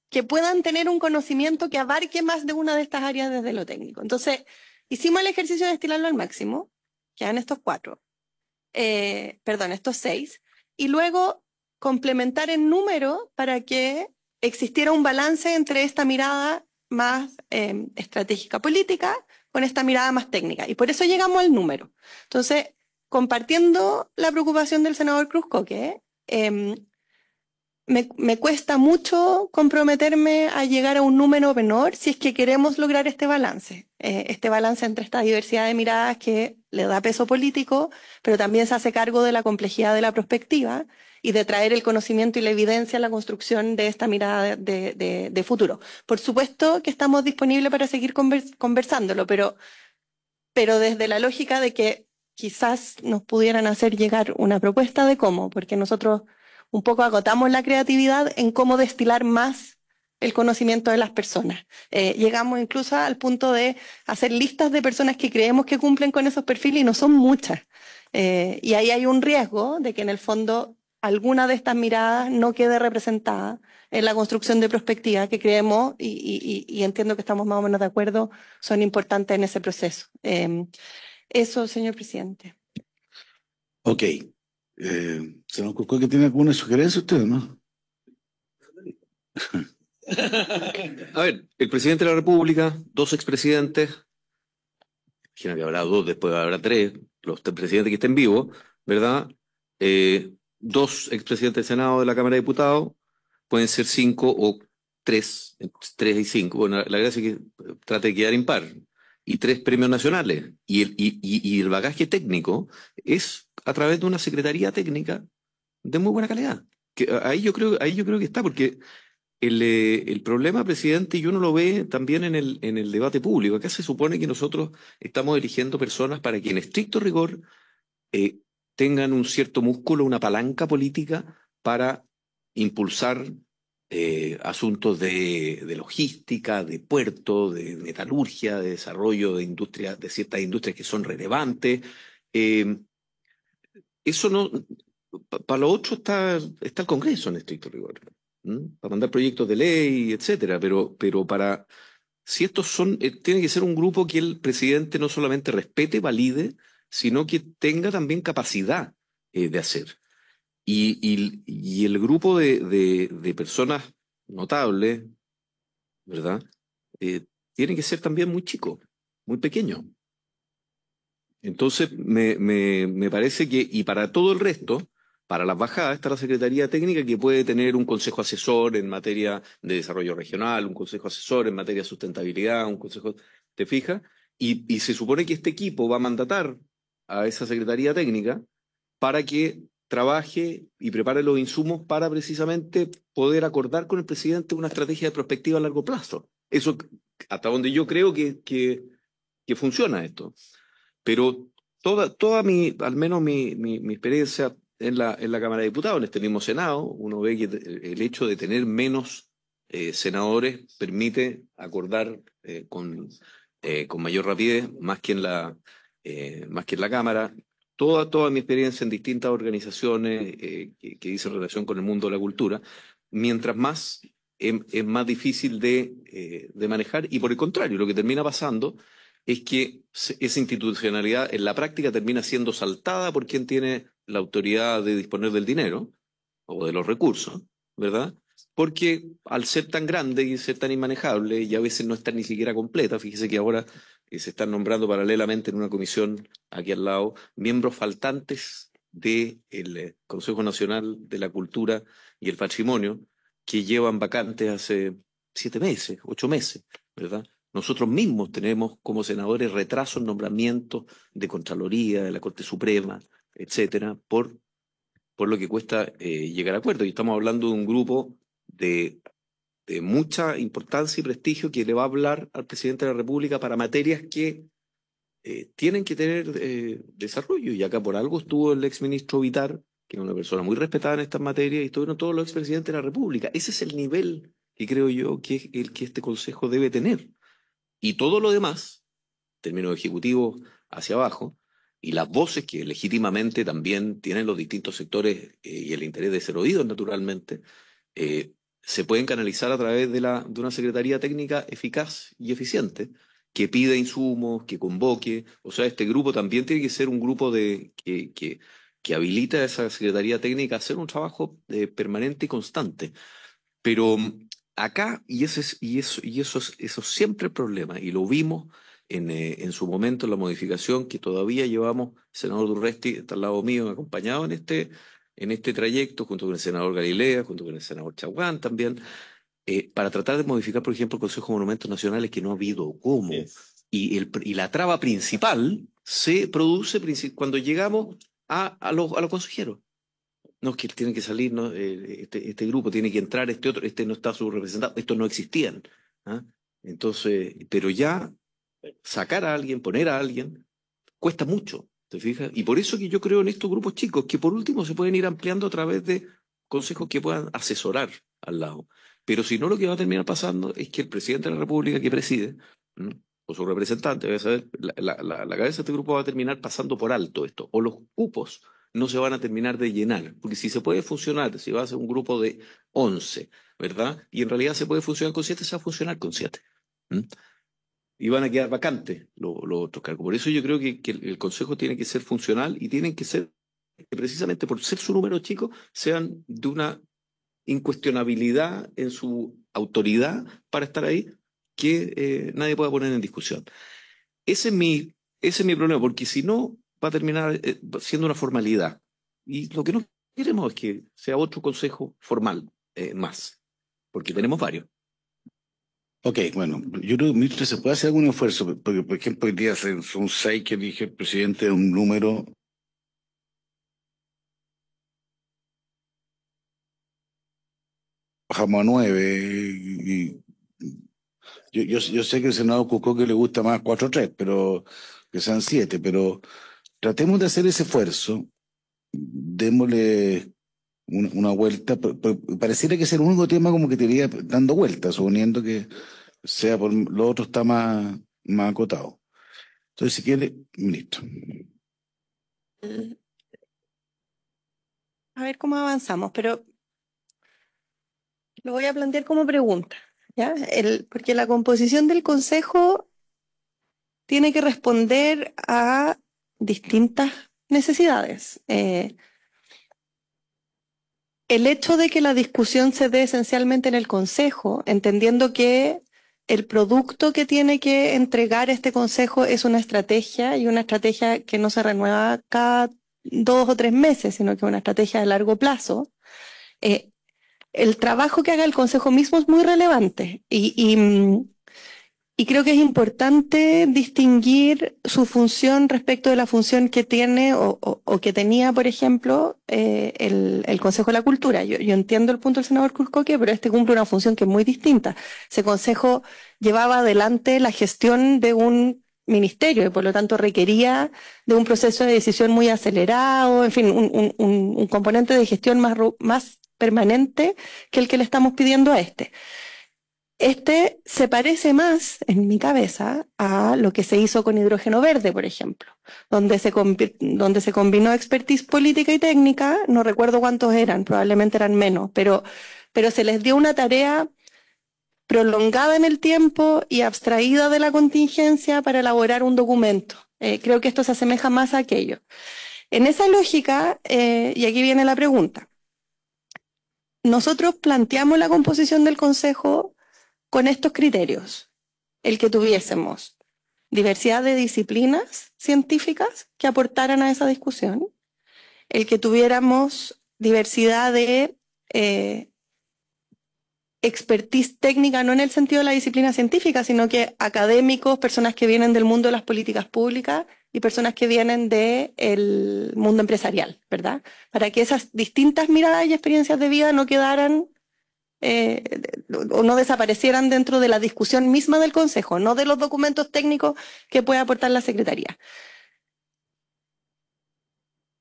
que puedan tener un conocimiento que abarque más de una de estas áreas desde lo técnico. Entonces, hicimos el ejercicio de estilarlo al máximo, quedan estos estos 6, y luego complementar en número para que existiera un balance entre esta mirada más estratégica política con esta mirada más técnica. Y por eso llegamos al número. Entonces, compartiendo la preocupación del senador Cruzcoque, me cuesta mucho comprometerme a llegar a un número menor si es que queremos lograr este balance entre esta diversidad de miradas que le da peso político, pero también se hace cargo de la complejidad de la perspectiva y de traer el conocimiento y la evidencia en la construcción de esta mirada de futuro. Por supuesto que estamos disponibles para seguir conversándolo, pero desde la lógica de que quizás nos pudieran hacer llegar una propuesta de cómo, porque nosotros un poco agotamos la creatividad en cómo destilar más el conocimiento de las personas. Llegamos incluso al punto de hacer listas de personas que creemos que cumplen con esos perfiles y no son muchas. Y ahí hay un riesgo de que en el fondo alguna de estas miradas no quede representada en la construcción de perspectiva que creemos, y entiendo que estamos más o menos de acuerdo, son importantes en ese proceso. Eso, señor presidente. Ok. ¿Se nos ocurrió que tiene alguna sugerencia usted, no? A ver, el presidente de la República, 2 expresidentes, imagino que habrá 2, después habrá 3, los 3 presidentes que estén vivos, ¿verdad? 2 expresidentes del Senado, de la Cámara de Diputados, pueden ser 5 o 3 y 5. Bueno, la gracia es que trate de quedar impar. Y 3 premios nacionales. Y el bagaje técnico es a través de una secretaría técnica de muy buena calidad. Ahí yo creo que está, porque el problema, presidente, y uno lo ve también en el debate público. Acá se supone que nosotros estamos eligiendo personas para que en estricto rigor tengan un cierto músculo, una palanca política para impulsar asuntos de logística, de puerto, de metalurgia, de desarrollo de industrias, de ciertas industrias que son relevantes. Eso no, para lo otro está el Congreso en estricto rigor, para mandar proyectos de ley, etcétera, pero para, si estos son, tiene que ser un grupo que el presidente no solamente respete, valide, sino que tenga también capacidad de hacer. Y el grupo de personas notables, ¿verdad? Tiene que ser también muy chico, muy pequeño. Entonces, me parece que, y para todo el resto, para las bajadas está la Secretaría Técnica, que puede tener un consejo asesor en materia de desarrollo regional, un consejo asesor en materia de sustentabilidad, un consejo, ¿te fijas? Y se supone que este equipo va a mandatar a esa Secretaría Técnica para que trabaje y prepare los insumos para precisamente poder acordar con el presidente una estrategia de prospectiva a largo plazo. Eso, hasta donde yo creo que funciona esto. Pero al menos mi experiencia en la Cámara de Diputados, en este mismo Senado, uno ve que el hecho de tener menos senadores permite acordar con mayor rapidez, más que en la Cámara. Toda mi experiencia en distintas organizaciones que dicen relación con el mundo de la cultura, mientras más es más difícil de manejar, y por el contrario, lo que termina pasando es que esa institucionalidad en la práctica termina siendo saltada por quien tiene la autoridad de disponer del dinero o de los recursos, ¿verdad? Porque al ser tan grande y ser tan inmanejable, y a veces no estar ni siquiera completa, fíjese que ahora se están nombrando paralelamente en una comisión aquí al lado miembros faltantes del Consejo Nacional de la Cultura y el Patrimonio, que llevan vacantes hace 7 meses, 8 meses, ¿verdad? Nosotros mismos tenemos como senadores retrasos en nombramientos de Contraloría, de la Corte Suprema, etcétera, por lo que cuesta llegar a acuerdos. Y estamos hablando de un grupo de mucha importancia y prestigio que le va a hablar al presidente de la República para materias que tienen que tener desarrollo. Y acá por algo estuvo el exministro Vitar, que es una persona muy respetada en estas materias, y estuvieron todos los expresidentes de la República. Ese es el nivel que creo yo que es el que este Consejo debe tener. Y todo lo demás, términos ejecutivos hacia abajo, y las voces que legítimamente también tienen los distintos sectores y el interés de ser oídos naturalmente, se pueden canalizar a través de una secretaría técnica eficaz y eficiente, que pide insumos, que convoque. O sea, este grupo también tiene que ser un grupo que habilita a esa secretaría técnica a hacer un trabajo permanente y constante. Pero acá, y eso es siempre el problema, y lo vimos en su momento en la modificación que todavía llevamos, el senador Durresti está al lado mío, me ha acompañado en este trayecto, junto con el senador Galilea, junto con el senador Chaguán también, para tratar de modificar, por ejemplo, el Consejo de Monumentos Nacionales, que no ha habido cómo. Y la traba principal se produce cuando llegamos a los consejeros. No, es que tiene que salir, ¿no? Este grupo tiene que entrar, este otro, este no está subrepresentado, estos no existían. ¿Ah? Entonces, pero ya sacar a alguien, poner a alguien, cuesta mucho, ¿te fijas? Y por eso que yo creo en estos grupos chicos, que por último se pueden ir ampliando a través de consejos que puedan asesorar al lado. Pero si no, lo que va a terminar pasando es que el presidente de la República que preside, o su representante, a saber, la cabeza de este grupo va a terminar pasando por alto esto, o los cupos no se van a terminar de llenar, porque si se puede funcionar, si va a ser un grupo de 11, ¿verdad? Y en realidad se puede funcionar con 7, se va a funcionar con 7. Y van a quedar vacantes los otros cargos. Por eso yo creo que el Consejo tiene que ser funcional y tienen que ser, precisamente por ser su número chico, sean de una incuestionabilidad en su autoridad para estar ahí que nadie pueda poner en discusión. Ese es mi problema, porque si no va a terminar siendo una formalidad. Y lo que no queremos es que sea otro consejo formal más, porque tenemos varios. Ok, bueno, yo creo, ministro, se puede hacer algún esfuerzo, porque por ejemplo hoy día son 6 que elige el presidente de un número. Bajamos a 9 y yo sé que el senador Cucó que le gusta más 4-3, pero que sean 7, pero tratemos de hacer ese esfuerzo, démosle una vuelta, pareciera que es el único tema como que te iría dando vueltas, suponiendo que sea por lo otro está más acotado. Entonces, si quiere, ministro. A ver cómo avanzamos, pero lo voy a plantear como pregunta, ¿ya? Porque la composición del Consejo tiene que responder a distintas necesidades. El hecho de que la discusión se dé esencialmente en el Consejo, entendiendo que el producto que tiene que entregar este Consejo es una estrategia, y una estrategia que no se renueva cada 2 o 3 meses, sino que es una estrategia de largo plazo, el trabajo que haga el Consejo mismo es muy relevante y creo que es importante distinguir su función respecto de la función que tiene o que tenía, por ejemplo, el Consejo de la Cultura. Yo entiendo el punto del senador Cuscoque, pero este cumple una función que es muy distinta. Ese Consejo llevaba adelante la gestión de un ministerio y por lo tanto requería de un proceso de decisión muy acelerado, en fin, un componente de gestión más permanente que el que le estamos pidiendo a este. Este se parece más, en mi cabeza, a lo que se hizo con hidrógeno verde, por ejemplo, donde se combinó expertise política y técnica, no recuerdo cuántos eran, probablemente eran menos, pero se les dio una tarea prolongada en el tiempo y abstraída de la contingencia para elaborar un documento. Creo que esto se asemeja más a aquello. En esa lógica, y aquí viene la pregunta, nosotros planteamos la composición del Consejo con estos criterios: el que tuviésemos diversidad de disciplinas científicas que aportaran a esa discusión, el que tuviéramos diversidad de expertise técnica, no en el sentido de la disciplina científica, sino que académicos, personas que vienen del mundo de las políticas públicas y personas que vienen del mundo empresarial, ¿verdad? Para que esas distintas miradas y experiencias de vida no quedaran o no desaparecieran dentro de la discusión misma del Consejo, no de los documentos técnicos que puede aportar la Secretaría.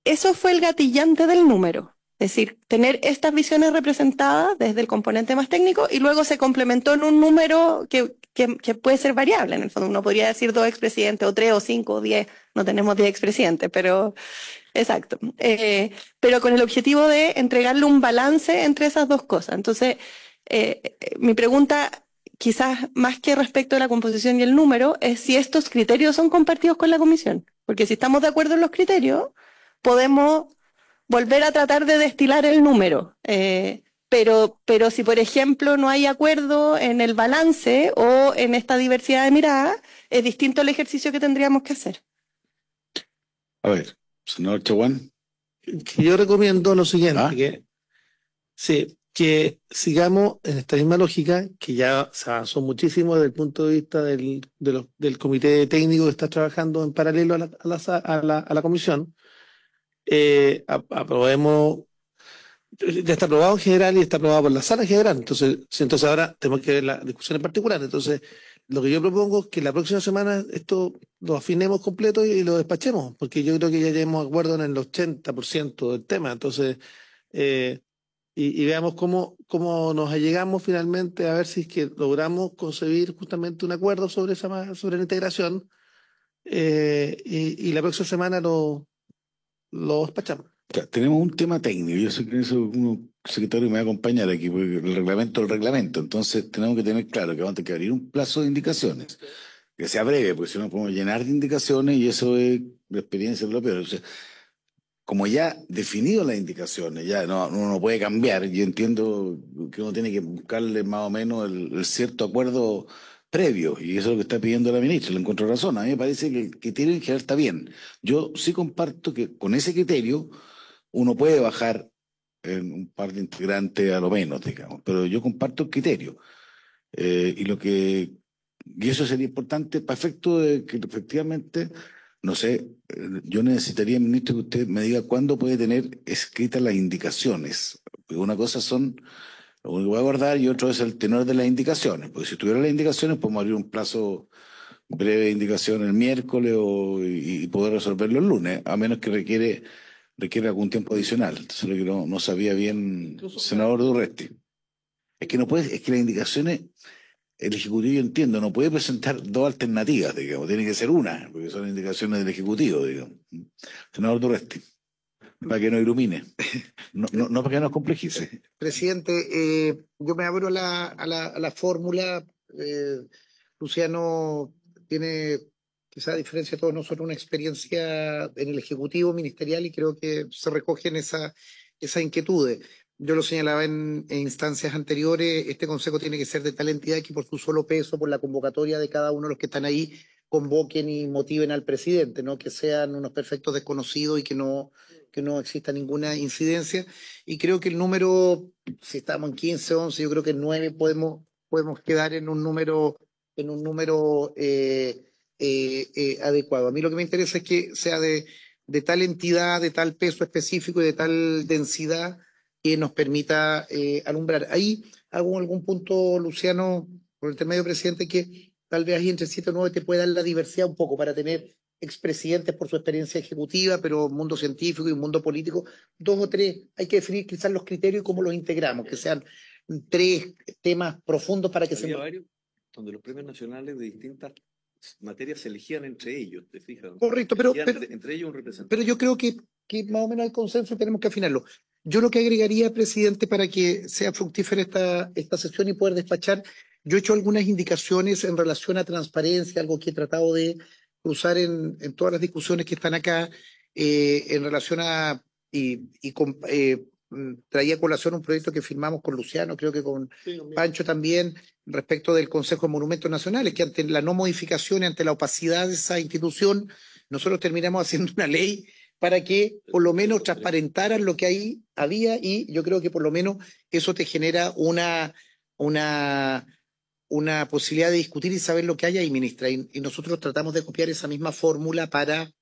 Eso fue el gatillante del número. Es decir, tener estas visiones representadas desde el componente más técnico y luego se complementó en un número que puede ser variable. En el fondo uno podría decir 2 expresidentes o 3 o 5 o 10, no tenemos 10 expresidentes, pero exacto. Pero con el objetivo de entregarle un balance entre esas dos cosas. Entonces, mi pregunta, quizás más que respecto a la composición y el número, es si estos criterios son compartidos con la Comisión. Porque si estamos de acuerdo en los criterios, podemos volver a tratar de destilar el número. Pero si, por ejemplo, no hay acuerdo en el balance o en esta diversidad de miradas, es distinto el ejercicio que tendríamos que hacer. A ver, senador Chaguán. Yo recomiendo lo siguiente, que sigamos en esta misma lógica, que ya se avanzó muchísimo desde el punto de vista del comité técnico que está trabajando en paralelo a la comisión. Aprobemos, ya está aprobado en general y está aprobado por la sala general, entonces ahora tenemos que ver la discusión en particular. Entonces lo que yo propongo es que la próxima semana esto lo afinemos completo y lo despachemos, porque yo creo que ya lleguemos a acuerdo en el 80% del tema. Entonces y veamos cómo nos allegamos finalmente, a ver si es que logramos concebir justamente un acuerdo sobre la integración, y la próxima semana lo despachamos. Tenemos un tema técnico, yo sé que eso un secretario me va a acompañar aquí, porque el reglamento, entonces tenemos que tener claro que vamos a tener que abrir un plazo de indicaciones, que sea breve, porque si no podemos llenar de indicaciones y eso es la experiencia europea. O sea, como ya definido las indicaciones, ya uno no puede cambiar, yo entiendo que uno tiene que buscarle más o menos el cierto acuerdo previo, y eso es lo que está pidiendo la ministra, le encuentro razón. A mí me parece que el criterio en general está bien. Yo sí comparto que con ese criterio uno puede bajar en un par de integrantes a lo menos, digamos, pero yo comparto el criterio. Y eso sería importante para efecto de que efectivamente, no sé, yo necesitaría, ministro, que usted me diga cuándo puede tener escritas las indicaciones. Porque una cosa son lo que voy a guardar y otro es el tenor de las indicaciones. Porque si tuviera las indicaciones, podemos abrir un plazo breve de indicación el miércoles y poder resolverlo el lunes, a menos que requiere algún tiempo adicional. Entonces, lo que no sabía bien, senador Durresti. Es que las indicaciones, el Ejecutivo, yo entiendo, no puede presentar 2 alternativas, digamos, tiene que ser una, porque son indicaciones del Ejecutivo, digamos. Senador Durresti, para que no ilumine, no para que nos complejice. Presidente, yo me abro a la fórmula. Luciano tiene, quizá a diferencia de todos nosotros, una experiencia en el Ejecutivo ministerial y creo que se recogen esas inquietudes. Yo lo señalaba en instancias anteriores, este Consejo tiene que ser de tal entidad que por su solo peso, por la convocatoria de cada uno de los que están ahí, convoquen y motiven al presidente, no que sean unos perfectos desconocidos y que no exista ninguna incidencia. Y creo que el número, si estamos en 15, 11, yo creo que en 9 podemos quedar en un número adecuado. A mí lo que me interesa es que sea de tal entidad, de tal peso específico y de tal densidad que nos permita alumbrar. Ahí hago algún punto, Luciano, por el intermedio presidente, que tal vez ahí entre 7 o 9 te puede dar la diversidad un poco para tener expresidentes por su experiencia ejecutiva, pero mundo científico y mundo político, 2 o 3. Hay que definir quizás los criterios y cómo los integramos, que sean 3 temas profundos para que Había varios donde los premios nacionales de distintas materias se elegían entre ellos, ¿te fijas? Correcto, pero entre ellos un representante. Pero yo creo que más o menos hay consenso y tenemos que afinarlo. Yo lo que agregaría, presidente, para que sea fructífera esta sesión y poder despachar, yo he hecho algunas indicaciones en relación a transparencia, algo que he tratado de cruzar en todas las discusiones que están acá, en relación a, traía a colación un proyecto que firmamos con Luciano, creo que con Pancho también, respecto del Consejo de Monumentos Nacionales, que ante la no modificación y ante la opacidad de esa institución, nosotros terminamos haciendo una ley para que por lo menos transparentaran lo que ahí había, y yo creo que por lo menos eso te genera una una, una posibilidad de discutir y saber lo que hay ahí, ministra. Y nosotros tratamos de copiar esa misma fórmula para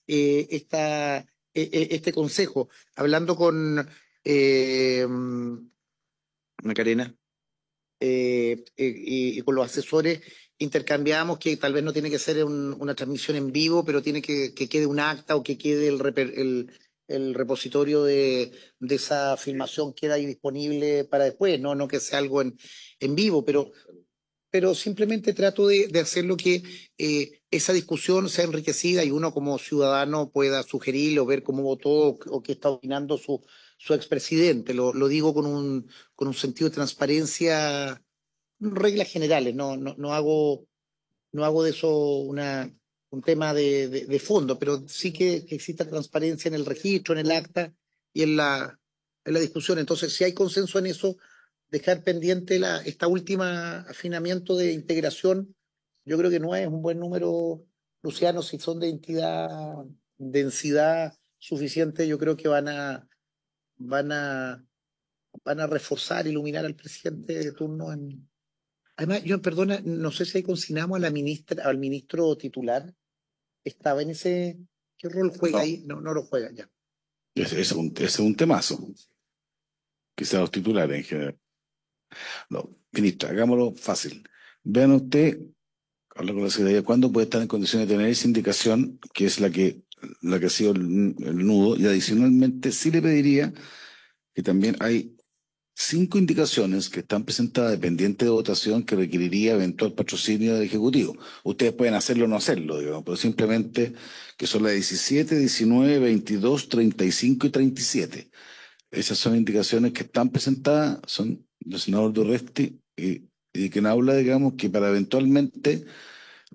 este consejo. Hablando con Macarena y con los asesores, intercambiamos que tal vez no tiene que ser una transmisión en vivo, pero tiene que quede un acta o que quede el repositorio de esa filmación queda ahí disponible para después, no que sea algo en vivo, pero simplemente trato de hacer lo que esa discusión sea enriquecida y uno como ciudadano pueda sugerir o ver cómo votó o qué está opinando su expresidente. Lo digo con un sentido de transparencia, reglas generales, no hago de eso un tema de fondo, pero sí que exista transparencia en el registro, en el acta y en la discusión. Entonces, si hay consenso en eso, dejar pendiente esta última afinamiento de integración, yo creo que no es un buen número, Luciano, si son de densidad suficiente, yo creo que van a, van a reforzar, iluminar al presidente de turno en. Además, yo, perdona, no sé si ahí consignamos a la ministra, al ministro titular. ¿Estaba en ese? ¿Qué rol juega No. ahí? No lo juega ya. Ese es un temazo. Quizás los titulares en general. No, ministra, hagámoslo fácil. Vean usted, habla con la Secretaría, cuándo puede estar en condiciones de tener esa indicación, que es la que ha sido el nudo, y adicionalmente sí le pediría que también hay 5 indicaciones que están presentadas dependientes de votación que requeriría eventual patrocinio del Ejecutivo. Ustedes pueden hacerlo o no hacerlo, digamos, pero simplemente que son las 17, 19, 22, 35 y 37. Esas son indicaciones que están presentadas, son del senador Durresti y de quien habla, digamos, que para eventualmente,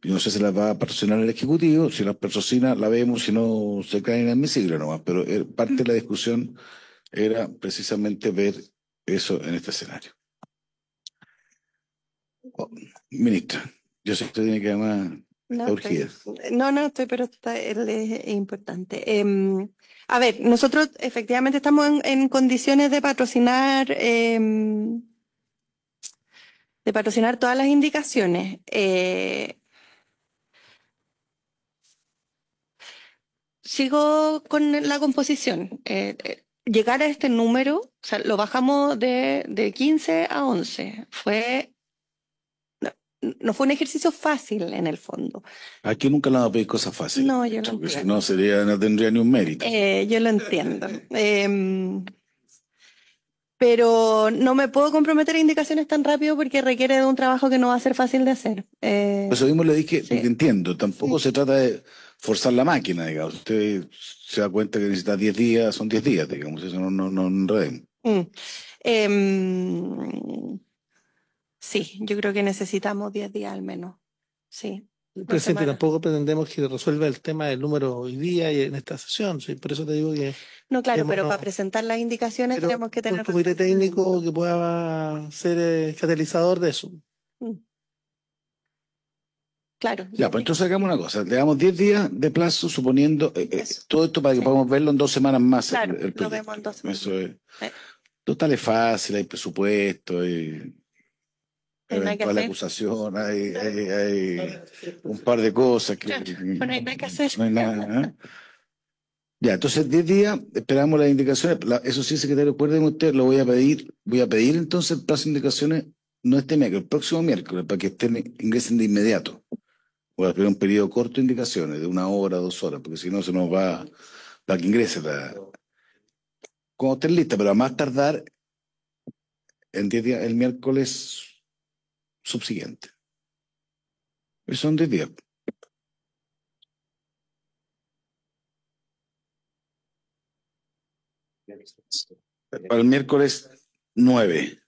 yo no sé si las va a patrocinar el Ejecutivo, si las patrocina la vemos, si no se caen en mi siglo nomás, pero parte de la discusión era precisamente ver eso en este escenario. Ministra, yo sé que usted tiene que llamar No, urgida. pero es importante. A ver, nosotros efectivamente estamos en condiciones de patrocinar todas las indicaciones. Sigo con la composición. Llegar a este número, o sea, lo bajamos de 15 a 11. No fue un ejercicio fácil en el fondo. Aquí nunca le van a pedir cosas fáciles. No, yo lo porque si entiendo. no tendría ni un mérito. Yo lo entiendo. Pero no me puedo comprometer a indicaciones tan rápido porque requiere de un trabajo que no va a ser fácil de hacer. Por eso mismo le dije, Sí. porque entiendo, tampoco se trata de forzar la máquina, digamos. Usted se da cuenta que necesita 10 días, son 10 días, digamos, eso no enredemos. Sí, yo creo que necesitamos 10 días al menos. Sí. Presidente, tampoco pretendemos que resuelva el tema del número hoy día y en esta sesión, sí, por eso te digo que No, claro, pero no, para presentar las indicaciones pero tenemos que un tener. comité técnico que pueda ser catalizador de eso. Claro. Ya, pues entonces hagamos una cosa, le damos 10 días de plazo, suponiendo todo esto para que podamos verlo en 2 semanas más. Claro, el lo vemos en 2 semanas. Eso es. Total es fácil, hay presupuesto, hay eventual acusación, hay un par de cosas que no hay nada que hacer. No hay nada, ¿eh? Ya, entonces 10 días, esperamos las indicaciones. Eso sí, secretario, recuerden usted, lo voy a pedir entonces el plazo de indicaciones, no este miércoles, el próximo miércoles, para que ingresen de inmediato. Voy a pedir un periodo corto de indicaciones, de 1 hora, 2 horas, porque si no se nos va, para que ingrese cuando estén listas, pero a más tardar en 10 días, el miércoles subsiguiente. Son 10 días. Para el miércoles 9.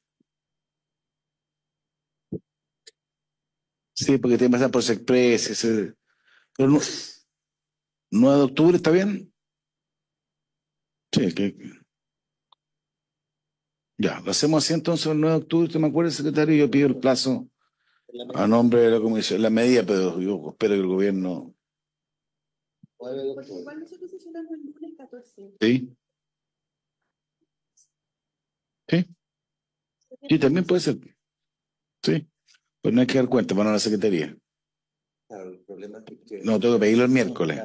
Sí, porque tiene que pasar por Sexpress. Pero 9 de octubre, ¿está bien? Sí, ya, lo hacemos así entonces el 9 de octubre. ¿Usted me acuerda, secretario? Yo pido el plazo a nombre de la comisión, la medida, pero yo espero que el gobierno. Igual nosotros sesionamos el lunes 14. Sí. Sí. Sí, también puede ser. Sí, pues no hay que dar cuenta para la secretaría. Claro, el problema es que... No, tengo que pedirlo el miércoles.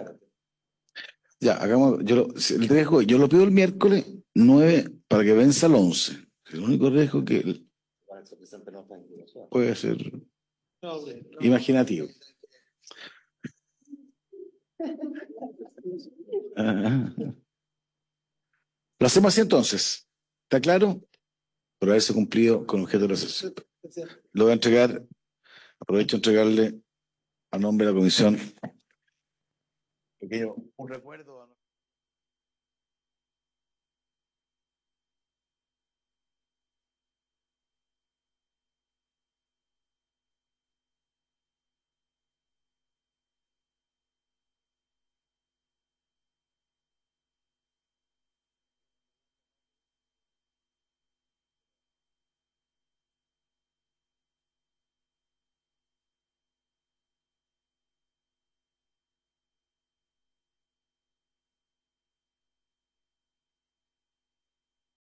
Ya, hagamos, el riesgo, yo lo pido el miércoles 9 para que venza el 11. El único riesgo que puede ser imaginativo. Lo hacemos así entonces. ¿Está claro? Por haberse cumplido con el objeto de la sesión. Lo voy a entregar, aprovecho de entregarle a nombre de la comisión un recuerdo.